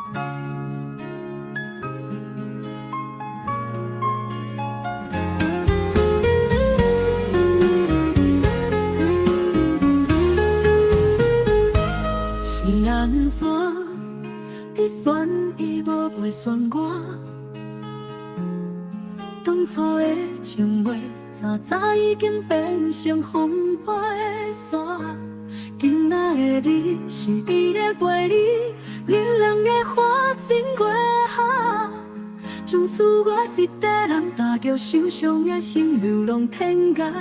是安怎？你选伊无袂选我？当初的情话，早早已经变成风飞沙。今仔的你是伊咧陪你，冷冷的花真过夏。从此我一个人踏着受伤的心，流浪天涯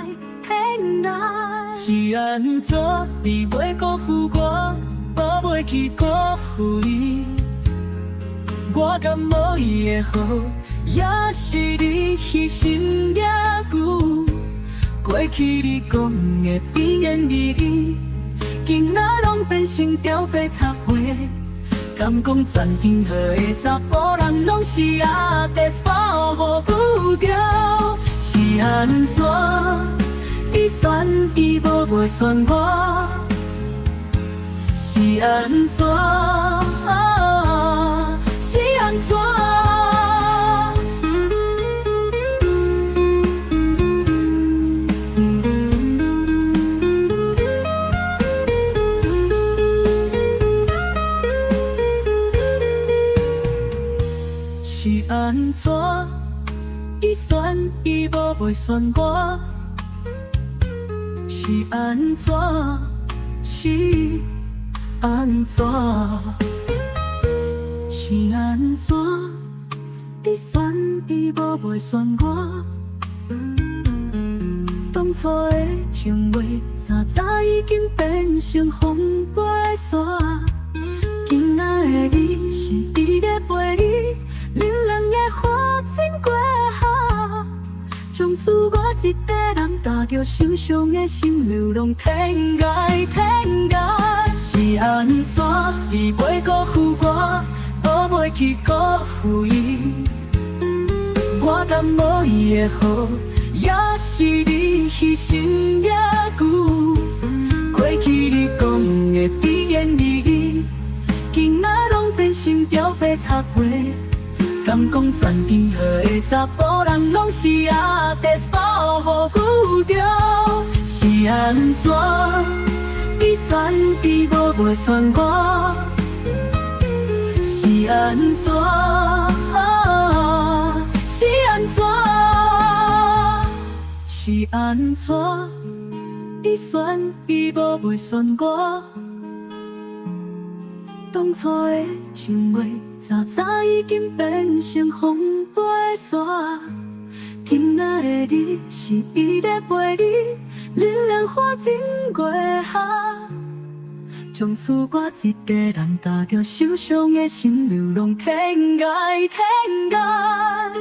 天涯。是安怎？你袂辜负我，我袂去辜负伊。我敢无伊的好，也是你牺牲也久。过去你讲的甜言蜜语，今仔拢变成条白插花。敢讲全天下的查甫人拢是阿弟保护不着？是安怎？你选伊无袂选我？是安怎？是安怎？是安怎？伊选伊无袂选我？是安怎？是安怎？是安怎？你选伊无袂选我？当初的情话，早早已经变成风飞沙。今仔的你是伊咧陪你，冷冷的花真过夏。从此我一个人踏着受伤的心，流浪天涯天涯。是安怎？伊袂辜负我，我袂去辜负伊。我敢无伊的好，也是你牺牲也久。过去你讲的甜言蜜语，今仔拢变成条白插花。敢讲全天下的查甫人拢是阿弟保护不着？是安怎？你选伊无袂选我？是安怎？是安怎？是安怎？你选伊无袂选我？当初的情话，早早已经变成风飞沙。今仔的你是伊咧陪你，冷冷花真过夏。从此我一个人踏着受伤的心，流浪天涯天涯。